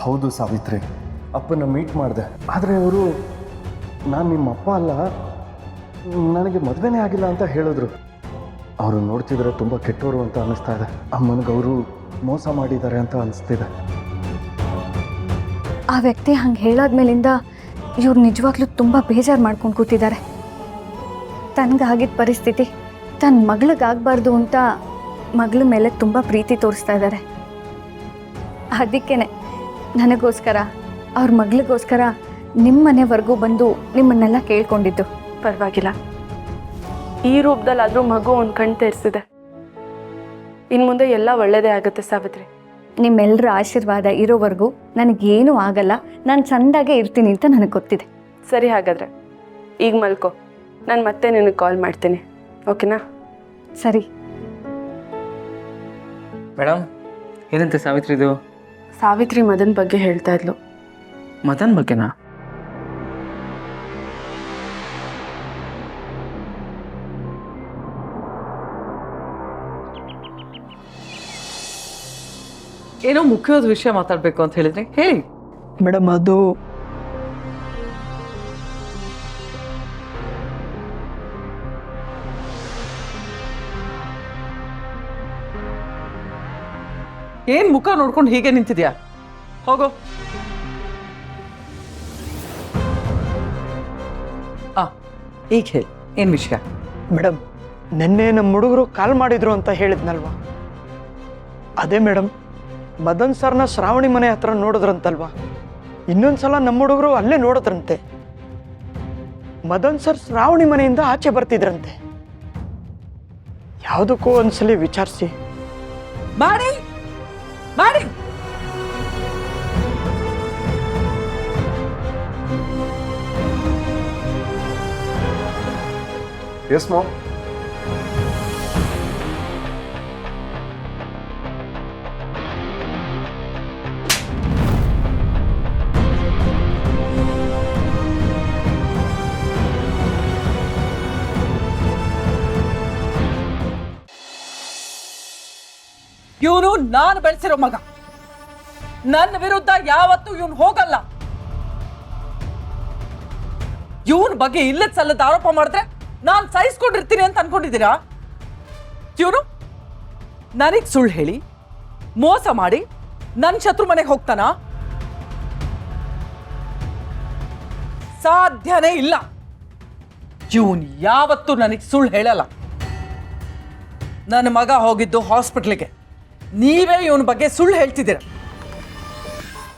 ಹೌದು ಸಾವಿತ್ರಿ, ಅಪ್ಪನ ಮೀಟ್ ಮಾಡಿದೆ. ಆದರೆ ಅವರು ನಾನು ನಿಮ್ಮ ಅಪ್ಪ ಅಲ್ಲ, ನನಗೆ ಮದುವೆನೇ ಆಗಿಲ್ಲ ಅಂತ ಹೇಳಿದ್ರು. ಅವರು ನೋಡ್ತಿದ್ರೆ ತುಂಬ ಕೆಟ್ಟವರು ಅಂತ ಅನ್ನಿಸ್ತಾ ಇದೆ. ಅಮ್ಮನಿಗೆ ಅವರು ಮೋಸ ಮಾಡಿದ್ದಾರೆ ಅಂತ ಅನಿಸ್ತಿದೆ. ಆ ವ್ಯಕ್ತಿ ಹಂಗೆ ಹೇಳಾದ್ಮೇಲಿಂದ ಇವ್ರು ನಿಜವಾಗ್ಲೂ ತುಂಬ ಬೇಜಾರು ಮಾಡ್ಕೊಂಡು ಕೂತಿದ್ದಾರೆ. ತನಗಾಗಿದ್ದ ಪರಿಸ್ಥಿತಿ ತನ್ನ ಮಗಳಿಗಾಗಬಾರ್ದು ಅಂತ ಮಗಳ ಮೇಲೆ ತುಂಬ ಪ್ರೀತಿ ತೋರಿಸ್ತಾ ಇದ್ದಾರೆ. ಅದಕ್ಕೇ ನನಗೋಸ್ಕರ ಅವ್ರ ಮಗಳಿಗೋಸ್ಕರ ನಿಮ್ಮ ಮನೆವರೆಗೂ ಬಂದು ನಿಮ್ಮನ್ನೆಲ್ಲ ಕೇಳ್ಕೊಂಡಿದ್ದು. ಪರವಾಗಿಲ್ಲ, ಈ ರೂಪದಲ್ಲಾದರೂ ಮಗು ಒಂದು ಕಣ್ ತೆರೆಸಿದೆ. ಇನ್ನು ಮುಂದೆ ಎಲ್ಲ ಒಳ್ಳೆಯದೇ ಆಗುತ್ತೆ ಸಾವಿತ್ರಿ. ನಿಮ್ಮೆಲ್ಲರ ಆಶೀರ್ವಾದ ಇರೋವರೆಗೂ ನನಗೇನೂ ಆಗಲ್ಲ, ನಾನು ಚೆಂದಾಗೆ ಇರ್ತೀನಿ ಅಂತ ನನಗೆ ಗೊತ್ತಿದೆ. ಸರಿ, ಹಾಗಾದರೆ ಈಗ ಮಲ್ಕೋ, ನಾನು ಮತ್ತೆ ನಿನಗೆ ಕಾಲ್ ಮಾಡ್ತೀನಿ, ಓಕೆನಾ? ಸರಿ ಮೇಡಮ್, ಏನಂತೆ ಸಾವಿತ್ರಿದು? ಸಾವಿತ್ರಿ ಮದನ್ ಬಗ್ಗೆ ಹೇಳ್ತಾ ಇದ್ಲು. ಮದನ್ ಬಗ್ಗೆನಾ? ಏನೋ ಮುಖ್ಯವಾದ ವಿಷಯ ಮಾತಾಡಬೇಕು ಅಂತ ಹೇಳಿದ್ರೆ ಹೇಳಿ. ಮೇಡಮ್, ಅದು ಏನ್ ಮುಖ ನೋಡ್ಕೊಂಡು ಹೀಗೆ ನಿಂತಿದ್ಯಾ? ಹೋಗೋ. ಈಗ ಹೇಳಿ, ಏನ್ ವಿಷಯ? ಮೇಡಮ್, ನಿನ್ನೆ ನಮ್ಮ ಹುಡುಗರು ಕಾಲ್ ಮಾಡಿದ್ರು ಅಂತ ಹೇಳಿದ್ನಲ್ವಾ, ಅದೇ ಮೇಡಮ್, ಮದನ್ ಸರ್ನ ಶ್ರಾವಣಿ ಮನೆ ಹತ್ರ ನೋಡಿದ್ರಂತಲ್ವಾ. ಇನ್ನೊಂದ್ಸಲ ನಮ್ಮ ಹುಡುಗರು ಅಲ್ಲೇ ನೋಡಿದ್ರಂತೆ. ಮದನ್ ಸರ್ ಶ್ರಾವಣಿ ಮನೆಯಿಂದ ಆಚೆ ಬರ್ತಿದ್ರಂತೆ. ಯಾವುದಕ್ಕೂ ಒಂದ್ಸಲಿ ವಿಚಾರಿಸಿ ಮಾಡಿ ಮಾಡಿ. Yes ma'am. ಇವನು ನಾನು ಬೆಳೆಸಿರೋ ಮಗ. ನನ್ನ ವಿರುದ್ಧ ಯಾವತ್ತೂ ಇವನು ಹೋಗಲ್ಲ. ಇವನ್ ಬಗ್ಗೆ ಇಲ್ಲದ ಸಲ್ಲದ ಆರೋಪ ಮಾಡಿದ್ರೆ ನಾನು ಸಹಿಸ್ಕೊಂಡಿರ್ತೀನಿ ಅಂತ ಅನ್ಕೊಂಡಿದ್ದೀರಾ? ಇವನು ನನಗ್ ಸುಳ್ಳು ಹೇಳಿ ಮೋಸ ಮಾಡಿ ನನ್ನ ಶತ್ರು ಮನೆಗೆ ಹೋಗ್ತಾನ? ಸಾಧ್ಯನೇ ಇಲ್ಲ. ಇವನ್ ಯಾವತ್ತೂ ನನಗ್ ಸುಳ್ಳು ಹೇಳಲ್ಲ. ನನ್ನ ಮಗ ಹೋಗಿದ್ದು ಹಾಸ್ಪಿಟ್ಲಿಗೆ, ನೀವೇ ಇವನ ಬಗ್ಗೆ ಸುಳ್ಳು ಹೇಳ್ತಿದ್ದೀರ.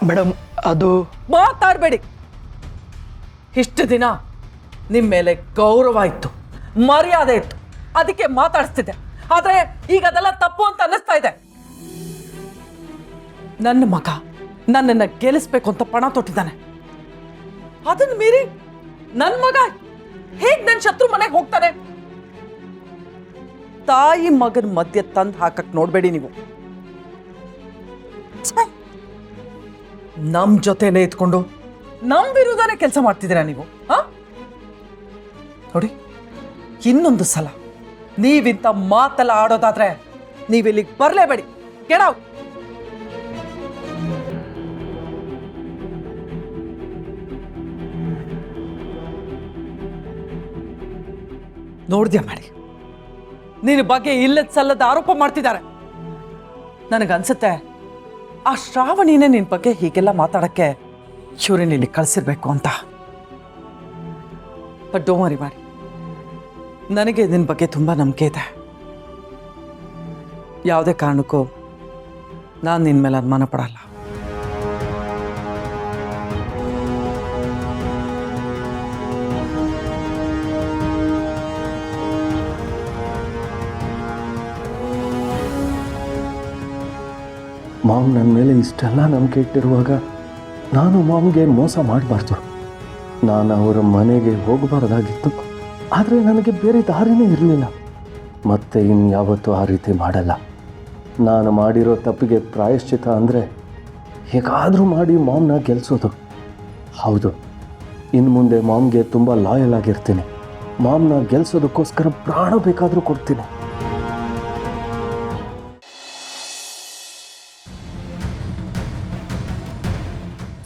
ಮೇಡಮ್, ಅದು ಮಾತಾಡಬೇಡಿ. ಇಷ್ಟು ದಿನ ನಿಮ್ಮ ಮೇಲೆ ಗೌರವ ಇತ್ತು, ಮರ್ಯಾದೆ ಇತ್ತು, ಅದಕ್ಕೆ ಮಾತಾಡಿಸ್ತಿದ್ದೆ. ಆದ್ರೆ ಈಗ ಅದೆಲ್ಲ ತಪ್ಪು ಅಂತ ಅನ್ನಿಸ್ತಾ ಇದೆ. ನನ್ನ ಮಗ ನನ್ನನ್ನು ಗೆಲ್ಲಿಸ್ಬೇಕು ಅಂತ ಪಣ ತೊಟ್ಟಿದ್ದಾನೆ. ಅದನ್ನ ಮೀರಿ ನನ್ನ ಮಗ ಹೇಗ್ ನನ್ನ ಶತ್ರು ಮನೆಗೆ ಹೋಗ್ತಾನೆ? ತಾಯಿ ಮಗನ ಮಧ್ಯೆ ತಂದು ಹಾಕಕ್ ನೋಡ್ಬೇಡಿ ನೀವು. ನಮ್ ಜೊತೆನೆ ಇದ್ಕೊಂಡು ನಮ್ ವಿರುದ್ಧನೇ ಕೆಲಸ ಮಾಡ್ತಿದ್ದೀರಾ ನೀವು. ನೋಡಿ, ಇನ್ನೊಂದು ಸಲ ನೀವಿಂತ ಮಾತೆಲ್ಲ ಆಡೋದಾದ್ರೆ ನೀವಿಲ್ಲಿಗೆ ಬರ್ಲೇಬೇಡಿ. ಕೆಡವ್. ನೋಡ್ದ್ಯಾ ಮಾಡಿ, ನಿನ್ನ ಬಗ್ಗೆ ಇಲ್ಲದ ಸಲ್ಲದ ಆರೋಪ ಮಾಡ್ತಿದ್ದಾರೆ. ನನಗನ್ಸುತ್ತೆ ಆ ಶ್ರಾವಣಿನೇ ನಿನ್ನ ಬಗ್ಗೆ ಹೀಗೆಲ್ಲ ಮಾತಾಡಕ್ಕೆ ಇವ್ರನ್ನ ಇಲ್ಲಿ ಕಳಿಸಿರ್ಬೇಕು ಅಂತ. ಬಟ್ ಡೋಂಟ್ ವರಿ ಮಾಡಿ, ನನಗೆ ನಿನ್ನ ಬಗ್ಗೆ ತುಂಬ ನಂಬಿಕೆ ಇದೆ. ಯಾವುದೇ ಕಾರಣಕ್ಕೂ ನಾನು ನಿನ್ನ ಮೇಲೆ ಅನುಮಾನ ಪಡಲ್ಲ. ಮಾಮ್ ನನ್ನ ಮೇಲೆ ಇಷ್ಟೆಲ್ಲ ನಂಬಿಕೆ ಇಟ್ಟಿರುವಾಗ ನಾನು ಮಾಮ್ಗೆ ಮೋಸ ಮಾಡಬಾರ್ದು. ನಾನು ಅವರ ಮನೆಗೆ ಹೋಗಬಾರ್ದಾಗಿತ್ತು. ಆದರೆ ನನಗೆ ಬೇರೆ ದಾರಿನೇ ಇರಲಿಲ್ಲ. ಮತ್ತೆ ಇನ್ಯಾವತ್ತೂ ಆ ರೀತಿ ಮಾಡಲ್ಲ. ನಾನು ಮಾಡಿರೋ ತಪ್ಪಿಗೆ ಪ್ರಾಯಶ್ಚಿತ ಅಂದರೆ ಹೇಗಾದರೂ ಮಾಡಿ ಮಾಮ್ನ ಗೆಲ್ಲಿಸೋದು. ಹೌದು, ಇನ್ನು ಮುಂದೆ ಮಾಮ್ಗೆ ತುಂಬ ಲಾಯಲ್ ಆಗಿರ್ತೀನಿ. ಮಾಮ್ನ ಗೆಲ್ಲಿಸೋದಕ್ಕೋಸ್ಕರ ಪ್ರಾಣ ಬೇಕಾದರೂ ಕೊಡ್ತೀನಿ.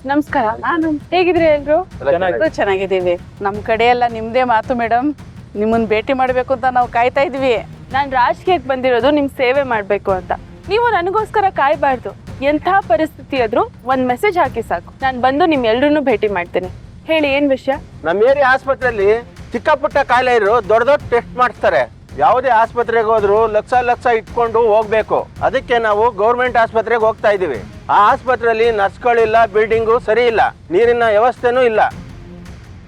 ನಮಸ್ಕಾರ. ಹೇಗಿದ್ರಿ ಎಲ್ರು? ಚೆನ್ನಾಗಿದ್ದೀವಿ. ನಮ್ಮ ಕಡೆ ಎಲ್ಲ ನಿಮ್ಮದೇ ಮಾತು ಮೇಡಮ್. ನಿಮ್ಮನ್ನು ಭೇಟಿ ಮಾಡಬೇಕು ಅಂತ ನಾವು ಕಾಯ್ತಾ ಇದ್ವಿ. ನಾನು ರಾಜಕೀಯಕ್ಕೆ ಬಂದಿರೋದು ನಿಮ್ಮ ಸೇವೆ ಮಾಡಬೇಕು ಅಂತ. ನೀವು ನನಗೋಸ್ಕರ ಕಾಯಬಾರ್ದು. ಎಂಥ ಪರಿಸ್ಥಿತಿ ಆದ್ರೂ ಒಂದು ಮೆಸೇಜ್ ಹಾಕಿ ಸಾಕು, ನಾನು ಬಂದು ನಿಮ್ಮೆಲ್ಲರನ್ನೂ ಭೇಟಿ ಮಾಡ್ತೀನಿ. ಹೇಳಿ, ಏನು ವಿಷಯ? ನಮ್ಮ ಏರಿಯಾ ಆಸ್ಪತ್ರೆಯಲ್ಲಿ ಚಿಕ್ಕ ಪುಟ್ಟ ಕಾಯಿಲೆ ಇರೋ ದೊಡ್ಡ ದೊಡ್ಡ ಟೆಸ್ಟ್ ಮಾಡಿಸ್ತಾರೆ. ಯಾವುದೇ ಆಸ್ಪತ್ರೆಗೆ ಹೋದ್ರು ಲಕ್ಷ ಇಟ್ಕೊಂಡು ಹೋಗ್ಬೇಕು. ಅದಕ್ಕೆ ನಾವು ಗೌರ್ಮೆಂಟ್ ಆಸ್ಪತ್ರೆಗೆ ಹೋಗ್ತಾ ಇದೀವಿ. ಆ ಆಸ್ಪತ್ರೆಯಲ್ಲಿ ನರ್ಸ್ಗಳಿಲ್ಲ, ಬಿಲ್ಡಿಂಗು ಸರಿ ಇಲ್ಲ, ನೀರಿನ ವ್ಯವಸ್ಥೆನೂ ಇಲ್ಲ.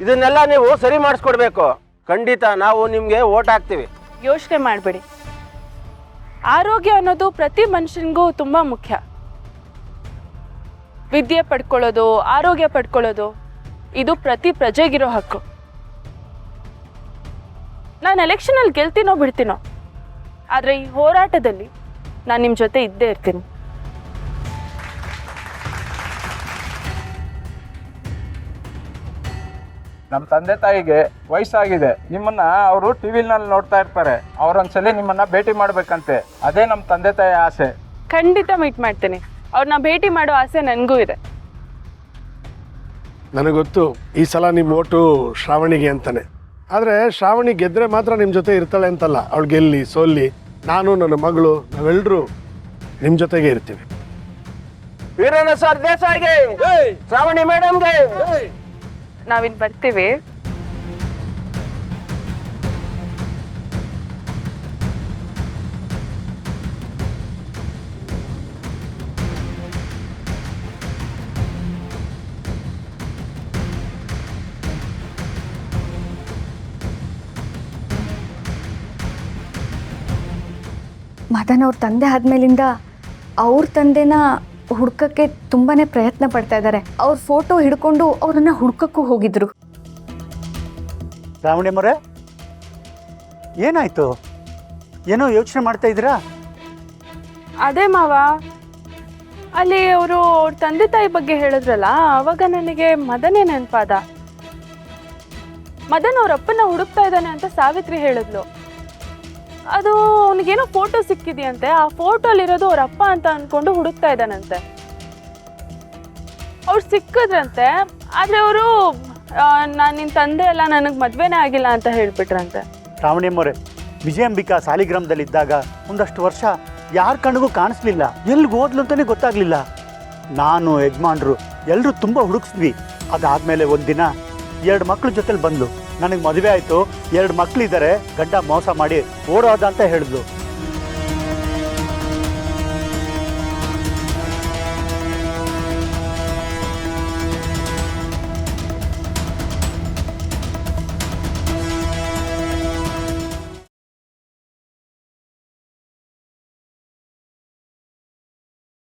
ಇದನ್ನೆಲ್ಲ ನೀವು ಸರಿ ಮಾಡಿಸ್ಕೊಡ್ಬೇಕು. ಖಂಡಿತ ನಾವು ನಿಮ್ಗೆ ವೋಟ್ ಹಾಕ್ತೀವಿ. ಯೋಚನೆ ಮಾಡಬೇಡಿ. ಆರೋಗ್ಯ ಅನ್ನೋದು ಪ್ರತಿ ಮನುಷ್ಯನಿಗೂ ತುಂಬ ಮುಖ್ಯ. ವಿದ್ಯೆ ಪಡ್ಕೊಳ್ಳೋದು, ಆರೋಗ್ಯ ಪಡ್ಕೊಳ್ಳೋದು ಇದು ಪ್ರತಿ ಪ್ರಜೆಗಿರೋ ಹಕ್ಕು. ನಾನು ಎಲೆಕ್ಷನಲ್ಲಿ ಗೆಲ್ತೀನೋ ಬಿಡ್ತೀನೋ, ಆದರೆ ಈ ಹೋರಾಟದಲ್ಲಿ ನಾನು ನಿಮ್ಮ ಜೊತೆ ಇದ್ದೇ ಇರ್ತೀನಿ. ನಮ್ಮ ತಂದೆ ತಾಯಿಗೆ ವಯಸ್ಸಾಗಿದೆ. ನಿಮ್ಮನ್ನ ಅವರು ಟಿವಿನಲ್ಲಿ ನೋಡ್ತಾ ಇರ್ತಾರೆ. ಅವರೊಂದ್ಸಲಿ ನಿಮ್ಮನ್ನ ಭೇಟಿ ಮಾಡ್ಬೇಕಂತೆ. ಅದೇ ನಮ್ಮ ತಂದೆ ತಾಯಿ ಆಸೆ. ಖಂಡಿತ ಮೀಟ್ ಮಾಡ್ತೀನಿ. ಅವ್ರನ್ನ ಭೇಟಿ ಮಾಡೋ ಆಸೆ ನನಗೂ ಇದೆ. ನನಗೊತ್ತು ಈ ಸಲ ನಿಮ್ಮ ಓಟು ಶ್ರಾವಣಿಗೆ ಅಂತಾನೆ. ಆದರೆ ಶ್ರಾವಣಿ ಗೆದ್ದರೆ ಮಾತ್ರ ನಿಮ್ಮ ಜೊತೆ ಇರ್ತಾಳೆ ಅಂತಲ್ಲ. ಅವಳು ಗೆಲ್ಲಿ ಸೋಲ್ಲಿ ನಾನು, ನನ್ನ ಮಗಳು, ನಾವೆಲ್ಲರೂ ನಿಮ್ಮ ಜೊತೆಗೆ ಇರ್ತೀವಿ. ವೀರಣ್ಣ ಸರ್ ದೇಸಾಯಿಗೆ, ಶ್ರಾವಣಿ ಮೇಡಮ್ಗೆ. ನಾವಿನ್ ಬರ್ತೀವಿ. ಮದನ್ ಅವ್ರ ತಂದೆ ಆದಮೇಲಿಂದ ಅವ್ರ ತಂದೆನ ಹುಡ್ಕಕ್ಕೆ ತುಂಬಾ ಪ್ರಯತ್ನ ಪಡ್ತಾ ಇದ್ದಾರೆ. ಅವ್ರ ಫೋಟೋ ಹಿಡ್ಕೊಂಡು ಅವ್ರನ್ನ ಹುಡ್ಕಕ್ಕೂ ಹೋಗಿದ್ರು. ಶ್ರಾವಣಿ ಮರೆ, ಏನಾಯ್ತು? ಏನೋ ಯೋಚನೆ ಮಾಡ್ತಾ ಇದ್ದೀರಾ? ಅದೇ ಮಾವ, ಅಲ್ಲಿ ಅವರು ಅವ್ರ ತಂದೆ ತಾಯಿ ಬಗ್ಗೆ ಹೇಳಿದ್ರಲ್ಲ, ಅವಾಗ ನನಗೆ ಮದನೇ ನೆನಪಾದ. ಮದನ್ ಅವ್ರ ಅಪ್ಪನ ಹುಡುಕ್ತಾ ಇದ್ದಾನೆ ಅಂತ ಸಾವಿತ್ರಿ ಹೇಳಿದ್ಲು. ಅದು ಅವನಿಗೇನೋ ಫೋಟೋ ಸಿಕ್ಕಿದೆಯಂತೆ. ಆ ಫೋಟೋಲಿರೋದು ಅವ್ರ ಅಪ್ಪ ಅಂತ ಅನ್ಕೊಂಡು ಹುಡುಕ್ತಾ ಇದ್ದಾನಂತೆ. ಅವ್ರು ಸಿಕ್ಕಿದ್ರಂತೆ. ಆದರೆ ಅವರು ನಾನು ನಿನ್ನ ತಂದೆ ಎಲ್ಲ ನನಗೆ ಮದುವೆನೇ ಆಗಿಲ್ಲ ಅಂತ ಹೇಳ್ಬಿಟ್ರಂತೆ. ಶ್ರಾವಣಿ ಮೊರೆ, ವಿಜಯಾಂಬಿಕಾ ಸಾಲಿಗ್ರಾಮದಲ್ಲಿದ್ದಾಗ ಒಂದಷ್ಟು ವರ್ಷ ಯಾರ ಕಣ್ಣಿಗೂ ಕಾಣಿಸ್ಲಿಲ್ಲ. ಎಲ್ಲಿಗೆ ಹೋದ್ಲು ಅಂತಲೇ ಗೊತ್ತಾಗ್ಲಿಲ್ಲ. ನಾನು, ಯಜಮಾನ್ರು ಎಲ್ಲರೂ ತುಂಬ ಹುಡುಕ್ಸಿದ್ವಿ. ಅದಾದಮೇಲೆ ಒಂದಿನ 2 ಮಕ್ಳ ಜೊತೆಲಿ ಬಂದ್ಲು. ನನಗೆ ಮದುವೆ ಆಯಿತು, 2 ಮಕ್ಳಿದ್ದಾರೆ, ಗಂಡ ಮೋಸ ಮಾಡಿ ಓಡೋದ ಅಂತ ಹೇಳಿದ್ಲು.